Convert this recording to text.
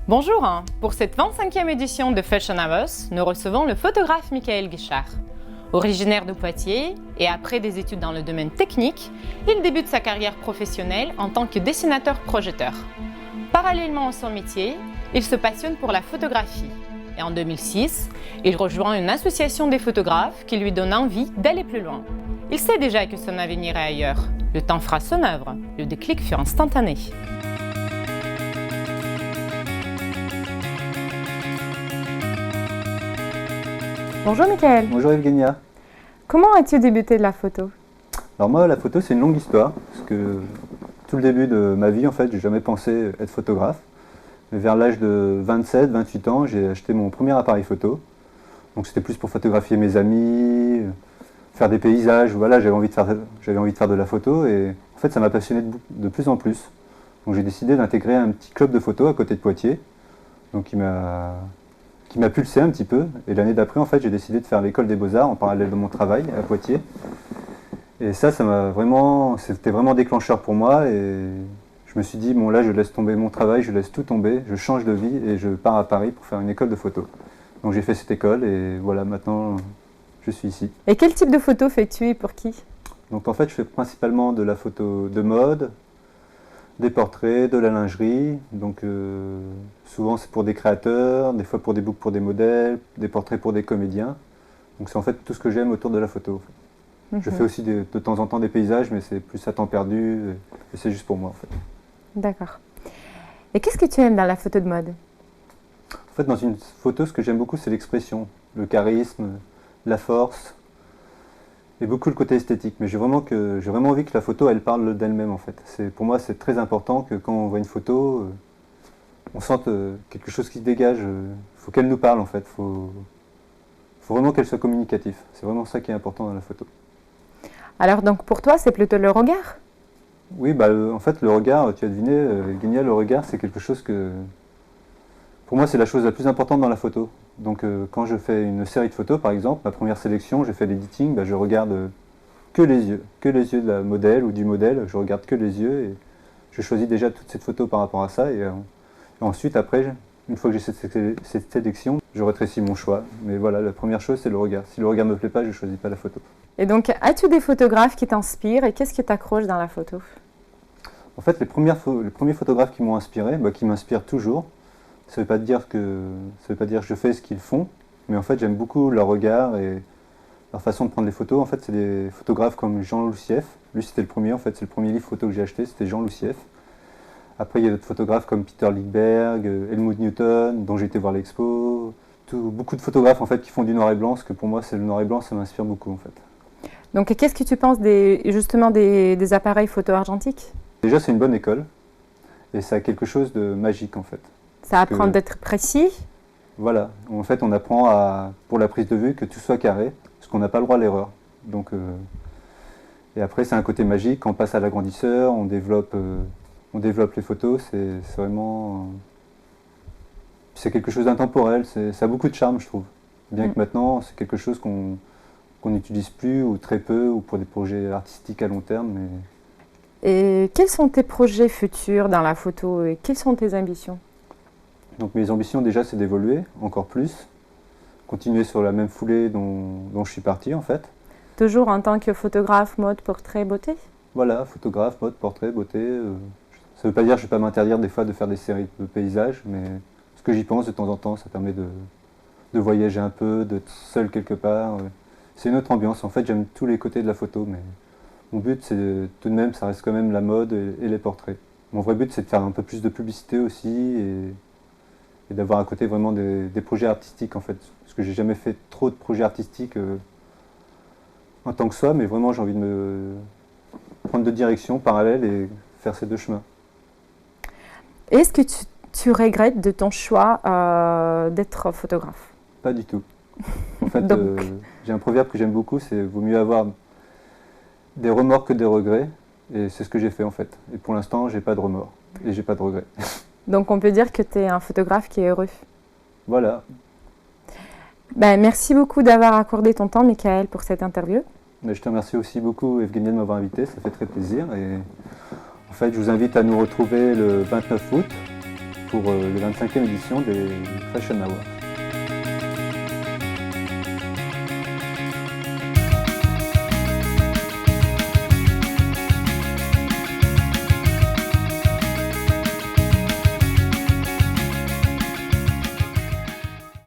Bonjour, pour cette 25e édition de Fashion Hours, nous recevons le photographe Michael Guichard. Originaire de Poitiers et après des études dans le domaine technique, il débute sa carrière professionnelle en tant que dessinateur-projeteur. Parallèlement à son métier, il se passionne pour la photographie. Et en 2006, il rejoint une association des photographes qui lui donne envie d'aller plus loin. Il sait déjà que son avenir est ailleurs. Le temps fera son œuvre. Le déclic fut instantané. Bonjour Michael. Bonjour Evgenia. Comment as-tu débuté de la photo? Alors moi, la photo, c'est une longue histoire, parce que tout le début de ma vie, en fait, j'ai jamais pensé être photographe. Mais vers l'âge de 27-28 ans, j'ai acheté mon premier appareil photo. Donc c'était plus pour photographier mes amis, faire des paysages, voilà, j'avais envie de faire de la photo, et en fait, ça m'a passionné de plus en plus. Donc j'ai décidé d'intégrer un petit club de photo à côté de Poitiers, donc qui m'a pulsé un petit peu. Et l'année d'après, en fait, j'ai décidé de faire l'école des Beaux-Arts en parallèle de mon travail à Poitiers. Et ça c'était vraiment déclencheur pour moi. Et je me suis dit, bon là, je laisse tomber mon travail, je laisse tout tomber, je change de vie et je pars à Paris pour faire une école de photo. Donc j'ai fait cette école et voilà, maintenant, je suis ici. Et quel type de photo fais-tu et pour qui? Donc en fait, je fais principalement de la photo de mode, des portraits, de la lingerie, donc souvent c'est pour des créateurs, des fois pour des books pour des modèles, des portraits pour des comédiens. Donc c'est en fait tout ce que j'aime autour de la photo. Je fais aussi de temps en temps des paysages, mais c'est plus à temps perdu, et c'est juste pour moi en fait. D'accord. Et qu'est-ce que tu aimes dans la photo de mode? En fait, dans une photo, ce que j'aime beaucoup, c'est l'expression, le charisme, la force, et beaucoup le côté esthétique, mais j'ai vraiment envie que la photo, elle parle d'elle-même en fait. Pour moi, c'est très important que quand on voit une photo, on sente quelque chose qui se dégage. Faut qu'elle nous parle en fait. Faut vraiment qu'elle soit communicative. C'est vraiment ça qui est important dans la photo. Alors donc pour toi, c'est plutôt le regard? Oui, en fait, le regard, tu as deviné, Génial, le regard, c'est quelque chose que... Pour moi, c'est la chose la plus importante dans la photo. Donc quand je fais une série de photos, par exemple, ma première sélection, j'ai fait l'editing, je regarde que les yeux de la modèle ou du modèle, je regarde que les yeux et je choisis déjà toute cette photo par rapport à ça. Et ensuite, après, une fois que j'ai cette sélection, je rétrécis mon choix. Mais voilà, la première chose, c'est le regard. Si le regard ne me plaît pas, je ne choisis pas la photo. Et donc, as-tu des photographes qui t'inspirent et qu'est-ce qui t'accroche dans la photo? En fait, les premiers photographes qui m'ont inspiré, qui m'inspirent toujours, ça ne veut pas dire que je fais ce qu'ils font, mais en fait j'aime beaucoup leur regard et leur façon de prendre les photos. En fait, c'est des photographes comme Jean Loussieff. Lui, c'était le premier, en fait, c'est le premier livre photo que j'ai acheté, c'était Jean Loussieff. Après, il y a d'autres photographes comme Peter Lindbergh, Helmut Newton, dont j'ai été voir l'expo. Beaucoup de photographes en fait qui font du noir et blanc, parce que pour moi, c'est le noir et blanc, ça m'inspire beaucoup en fait. Donc, qu'est-ce que tu penses des appareils photo argentiques? Déjà, c'est une bonne école et ça a quelque chose de magique en fait. Ça apprend d'être précis. Voilà, en fait on apprend pour la prise de vue que tout soit carré, parce qu'on n'a pas le droit à l'erreur. Donc, et après c'est un côté magique, quand on passe à l'agrandisseur, on développe les photos, c'est vraiment... c'est quelque chose d'intemporel, ça a beaucoup de charme je trouve. Bien que maintenant c'est quelque chose qu'on n'utilise plus ou très peu, ou pour des projets artistiques à long terme. Mais... Et quels sont tes projets futurs dans la photo et quelles sont tes ambitions? Donc mes ambitions déjà c'est d'évoluer encore plus, continuer sur la même foulée dont je suis parti en fait. Toujours en tant que photographe, mode, portrait, beauté? Voilà, photographe, mode, portrait, beauté. Ça ne veut pas dire que je ne vais pas m'interdire des fois de faire des séries de paysages, mais ce que j'y pense de temps en temps, ça permet de voyager un peu, d'être seul quelque part. C'est une autre ambiance, en fait j'aime tous les côtés de la photo, mais mon but c'est tout de même, ça reste quand même la mode et les portraits. Mon vrai but c'est de faire un peu plus de publicité aussi et d'avoir à côté vraiment des projets artistiques en fait. Parce que j'ai jamais fait trop de projets artistiques en tant que soi, mais vraiment j'ai envie de me prendre deux directions parallèles et faire ces deux chemins. Est-ce que tu regrettes de ton choix d'être photographe? Pas du tout. En fait, j'ai un proverbe que j'aime beaucoup, c'est vaut mieux avoir des remords que des regrets, et c'est ce que j'ai fait en fait. Et pour l'instant, j'ai pas de remords et j'ai pas de regrets. Donc on peut dire que tu es un photographe qui est heureux. Voilà. Merci beaucoup d'avoir accordé ton temps, Michael, pour cette interview. Mais je te remercie aussi beaucoup, Evgenia, de m'avoir invité, ça fait très plaisir. Et en fait, je vous invite à nous retrouver le 29 août pour la 25e édition des Fashion Awards.